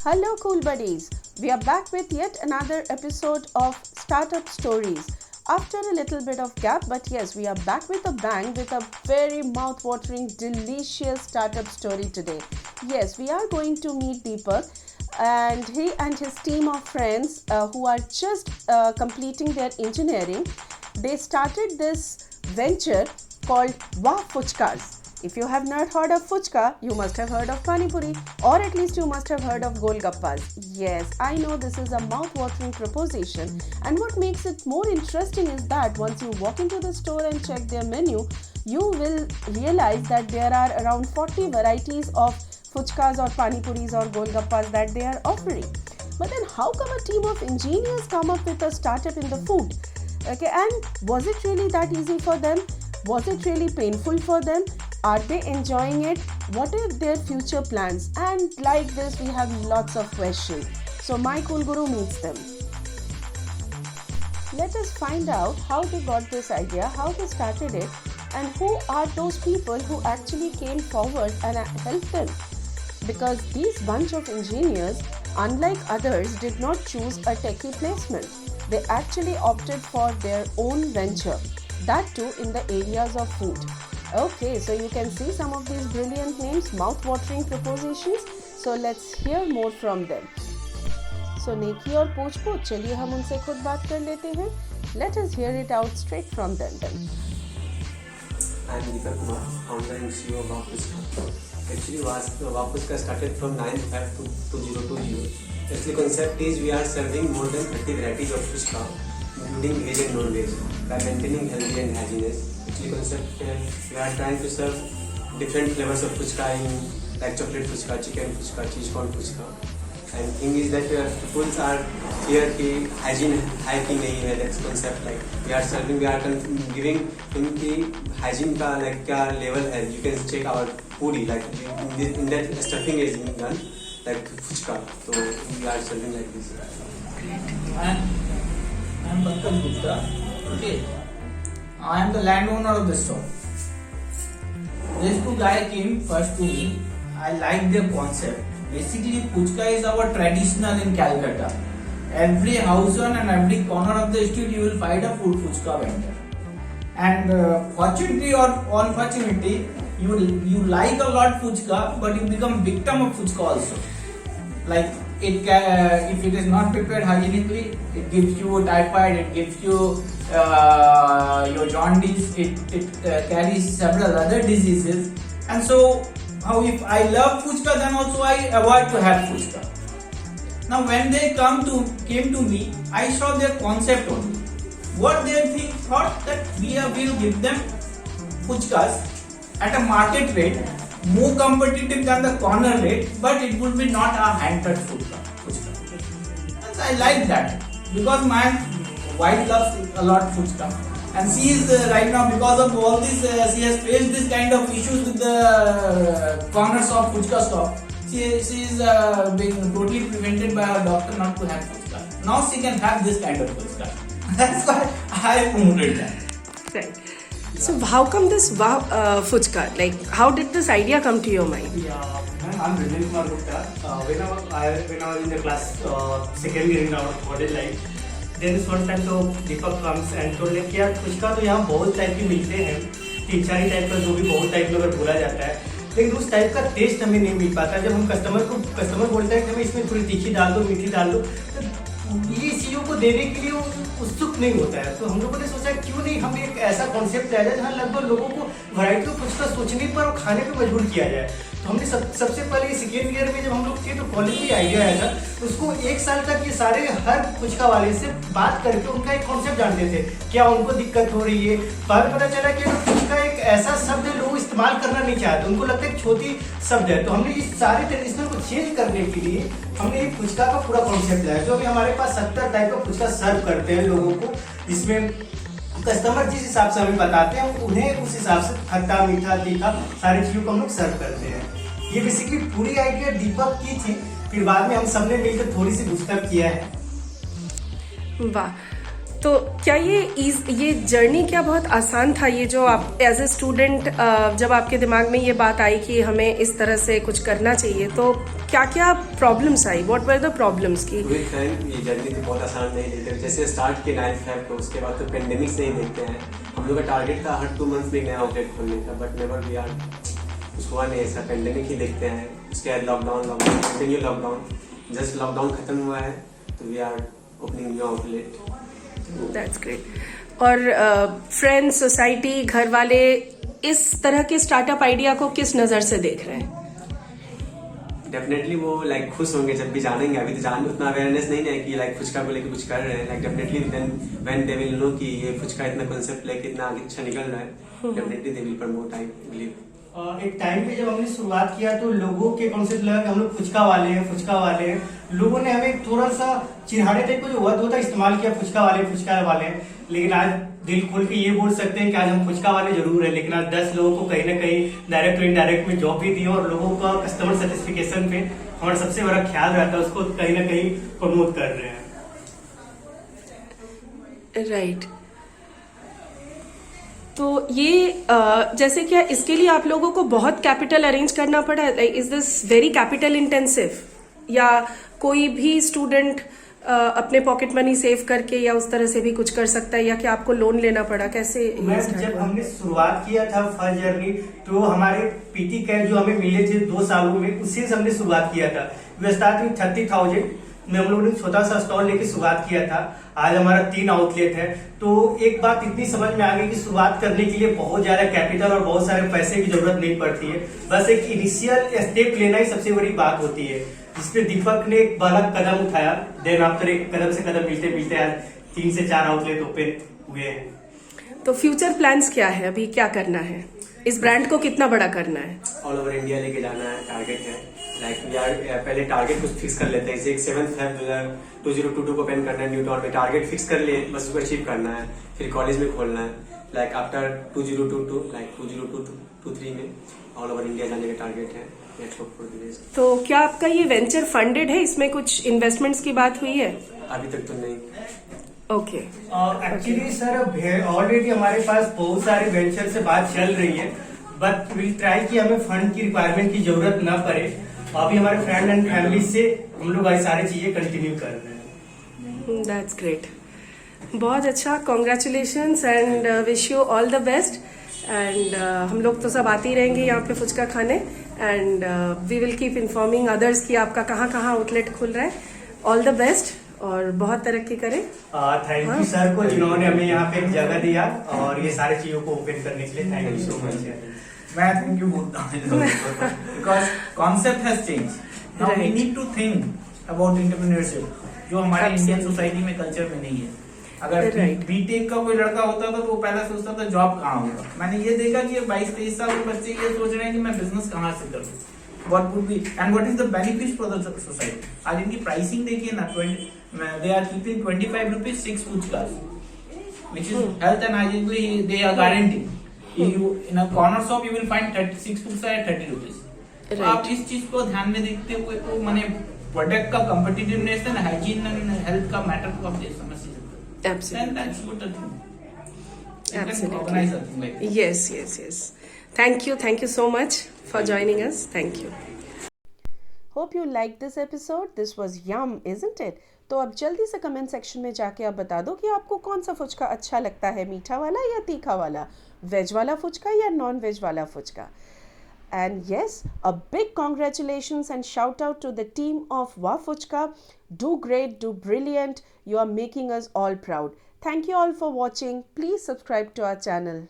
Hello, cool buddies. We are back with yet another episode of Startup Stories. After a little bit of gap, but yes, we are back with a bang with a very mouth-watering, delicious startup story today. Yes, we are going to meet Deepak, and he and his team of friends who are just completing their engineering. They started this venture called Wah Fuchkas. If you have not heard of fuchka, you must have heard of pani puri, or at least you must have heard of golgappas. Yes, I know this is a mouth-watering proposition, and what makes it more interesting is that once you walk into the store and check their menu, you will realize that there are around 40 varieties of fuchkas or pani puris or golgappas that they are offering. But then how come a team of engineers come up with a startup in the food? Okay, and was it really that easy for them? Was it really painful for them? Are they enjoying it? What are their future plans? And like this, we have lots of questions. So my cool guru meets them. Let us find out how they got this idea, how they started it, and who are those people who actually came forward and helped them. Because these bunch of engineers, unlike others, did not choose a techie placement. They actually opted for their own venture, that too in the areas of food. Okay, so you can see some of these brilliant names, mouth-watering propositions. So let's hear more from them. So नेकी और पूछ-पूछ, चलिए हम उनसे खुद बात कर लेते हैं. Let us hear it out straight from them. I am Deepak Kumar, founder and CEO of Wah Fuchka. Actually, Wah Fuchka started from 9 Feb 2020. Actually, concept is we are serving more than 30 varieties of fuchka, including veg and non-veg, by maintaining healthy and hygienist. Actually, concept we are trying to serve different flavors of fuchka in like chocolate fuchka, chicken fuchka, cheese corn fuchka. And thing is that people are here कि hygiene है कि नहीं है. That's concept like we are serving, we are giving इनकी hygiene का like क्या level है. You can check our foodie like in that stuffing is done like fuchka. So we are serving like this. I am Pankaj Gupta. Okay. I am the landowner of the store. These two guys came first to me. I like their concept. Basically, fuchka is our traditional in Calcutta. Every house and every corner of the street you will find a food fuchka vendor. And fortunately or unfortunately, you like a lot fuchka, but you become victim of fuchka also. Like it can, if it is not prepared hygienically, it gives you typhoid, it gives you your jaundice, it carries several other diseases. And so, how if I love fuchka, then also I avoid to have fuchka. Now when they came to me, I saw their concept only. What they thought that we will give them fuchkas at a market rate, more competitive than the corner rate, but it would be not a hand-cut fuchka. And I like that because my wife loves a lot fuchka, and she is right now, because of all this, she has faced this kind of issues with the corners of fuchka shop. She is being totally prevented by her doctor not to have fuchka. Now she can have this kind of fuchka. That's why I promoted that. Right. So how come this fuchka? Like, how did this idea come to your mind? Yeah, I'm Ranjan Kumar Gupta. When I was in the class second year in our college life, then this one time तो दीपक comes and told like यार फुचका तो यहाँ बहुत type के मिलते हैं, 3-4 type का जो भी बहुत टाइप में अगर बोला जाता है, लेकिन उस टाइप का टेस्ट हमें नहीं मिल पाता. जब हम कस्टमर बोलता है कि हमें इसमें थोड़ी तीखी डाल दो, मीठी डाल दो, तो ये चीज़ों को देने के लिए उत्सुक नहीं होता है. तो हम लोगों ने सोचा क्यों नहीं हम एक ऐसा कॉन्सेप्ट लाया जाए जहाँ लगभग लोगों को वैरायटी ऑफ फुचका सोचने पर और खाने पर मजबूर किया जाए. तो हमने सबसे पहले सेकेंड ईयर में जब हम लोग थे तो कॉलेज में आइडिया आया था. उसको 1 साल तक ये सारे हर फुचका वाले से बात करके उनका एक कॉन्सेप्ट जानते थे, क्या उनको दिक्कत हो रही है. तो हमें पता चला कि फुचका एक ऐसा शब्द है लोग इस्तेमाल करना नहीं चाहते, उनको लगता है छोटी शब्द है. तो हमने इस सारे ट्रेडिशनल को चेंज करने के लिए हमने एक फुचका का पूरा कॉन्सेप्ट लाया, जो अभी हमारे पास 70 टाइप का फुचका सर्व करते हैं लोगों को, जिसमें कस्टमर जिस हिसाब से हमें बताते हैं उन्हें उस हिसाब से खट्टा मीठा तीखा सारी चीज़ों को हम लोग सर्व करते हैं. ये बेसिकली पूरी आइडिया दीपक की थी, फिर बाद में हम सबने मिलकर थोड़ी सी गुफ्तगू किया है. वाह, तो क्या ये जर्नी क्या बहुत आसान था, ये जो आप एज ए स्टूडेंट जब आपके दिमाग में ये बात आई कि हमें इस तरह से कुछ करना चाहिए, तो क्या क्या problems I, what were the problems की? ये जर्नी तो बहुत आसान नहीं लेते, जैसे स्टार्ट के 9 फेब को, उसके बाद तो पेंडेमिक से ही देखते हैं। हम लोग का टारगेट था हर 2 मंथ्स में एक नया आउटलेट खोलने का, बट नेवर वी आर, कुछ हुआ नहीं ऐसा, पेंडेमिक ही देखते हैं। उसके बाद lockdown continue lockdown, just lockdown खत्म हुआ है तो we are opening new outlet. That's great. और फ्रेंड्स, सोसाइटी, घर वाले इस तरह के स्टार्टअप आइडिया को किस नज़र से देख रहे हैं? डेफिनेटली वो लाइक खुश होंगे जब भी जानेंगे। अभी तो उतना अवेयरनेस नहीं है कि लाइक फुचका को लेके कुछ कर रहे हैं। Like definitely then when they will know कि ये फुचका इतना कॉन्सेप्ट लेके इतना आगे अच्छा निकल रहा है, definitely they will promote, I believe. एक टाइम पे जब हमने शुरुआत किया तो लोगों के कॉन्सेप्ट लगा कि हम लोग फुचका वाले हैं। लोगों ने हमें थोड़ा सा चिढ़ाने टाइप को जो वर्ड होता इस्तेमाल किया, फुचका वाले। लेकिन आज दिल खोल के ये बोल सकते हैं कि आज हम फुचका वाले जरूर है, लेकिन आज 10 लोगों को कहीं ना कहीं डायरेक्ट और इनडायरेक्ट में जॉब भी दी और लोगों का कस्टमर सेटिस्फिकेशन पे हमारा सबसे बड़ा ख्याल रहता है, उसको कहीं ना कहीं प्रमोट कर रहे हैं। राइट। तो ये जैसे क्या इसके लिए आप लोगों को बहुत कैपिटल अरेंज करना पड़ा है? Like is this very capital intensive, या कोई भी स्टूडेंट अपने पॉकेट मनी सेव करके या उस तरह से भी कुछ कर सकता है, या कि आपको लोन लेना पड़ा, कैसे? जब हमने शुरुआत किया था फर्स्ट जर्नी, तो हमारे पीटी कैश जो हमें मिले थे 2 सालों में, उससे हमने शुरुआत किया था। वी स्टार्ट 30,000 में हम लोगों ने छोटा सा स्टॉल लेके शुरुआत किया था। आज हमारा 3 आउटलेट है। तो एक बात इतनी समझ में आ गई कि शुरुआत करने के लिए बहुत ज्यादा कैपिटल और बहुत सारे पैसे की जरूरत नहीं पड़ती है, बस एक इनिशियल स्टेप लेना ही सबसे बड़ी बात होती है, जिसपे दीपक ने एक बड़ा कदम उठाया। देन आफ्टर एक कदम से कदम मिलते मिलते आज 3 से 4 आउटलेट ओपन हुए हैं। तो फ्यूचर प्लान्स क्या है, अभी क्या करना है, इस ब्रांड को कितना बड़ा करना है? ऑल ओवर इंडिया लेके जाना है, टारगेट है। लाइक वी आर पहले टारगेट कुछ फिक्स कर लेते हैं, जैसे 7 फेब 2022 को ओपन करना है न्यू टाउन में, टारगेट फिक्स कर लिए, बस उसको अचीव करना है, फिर कॉलेज में खोलना है। लाइक आफ्टर 2022 लाइक 2023 में ऑल ओवर इंडिया जाने का टारगेट है। तो क्या आपका ये वेंचर फंडेड है, इसमें कुछ इन्वेस्टमेंट्स की बात हुई है? अभी तक तो नहीं। ओके। एक्चुअली सर ऑलरेडी हमारे पास बहुत सारे वेंचर से बात चल रही है, बट विल ट्राई कि हमें फंड की रिक्वायरमेंट की जरूरत ना पड़े। अभी हमारे फ्रेंड एंड फैमिली से हम लोग ये सारी चीजें कंटिन्यू कर रहे हैं। दैट्स ग्रेट, बहुत अच्छा, congratulations and wish you all the best. And हम लोग तो सब आते ही रहेंगे यहाँ पे फुचका खाने, and we will keep informing others कि आपका कहाँ कहाँ आउटलेट खुल रहा है। ऑल द बेस्ट और बहुत तरक्की करें। थैंक यू सर को, जिन्होंने हमें यहाँ पे एक जगह दिया और ये सारी चीजों को ओपन करने के लिए। Thank you so much. मैं थैंक यू बोलता हूँ because concept has change, now we need to think about entrepreneurship, जो हमारे इंडियन सोसाइटी में कल्चर में नहीं है। अगर बीटेक का कोई लड़का होता था तो वो पहला सोचता था जॉब कहाँ होगा। मैंने ये देखा कि 22-23 साल के बच्चे ये सोच रहे हैं कि मैं बिजनेस कहाँ से करूँ, what would be and what is the benefit for the society। आज इनकी प्राइसिंग देखिए ना, they are keeping 25 rupees 6 puchkas, which is health and hygienically they are guaranteed। You in a corner shop you will find 36 puchka at 30 rupees। तो आप इस चीज को ध्यान में देखते हुए तो माने प्रोडक्ट का competitiveness and hygiene and health का मैटर को आप समझ सकते हैं। Absolutely. That's good thing। Absolutely. Organize something like that। Yes. Thank you so much for joining us. Thank you. Hope you liked this episode. This was yum, isn't it? तो अब जल्दी से कमेंट सेक्शन में जाके आप बता दो कि आपको कौन सा फुचका अच्छा लगता है, मीठा वाला या तीखा वाला, वेज वाला फुचका या नॉन वेज वाला phuchka. And yes, a big congratulations and shout out to the team of Wow Fuchka. Do great, do brilliant. You are making us all proud. Thank you all for watching. Please subscribe to our channel.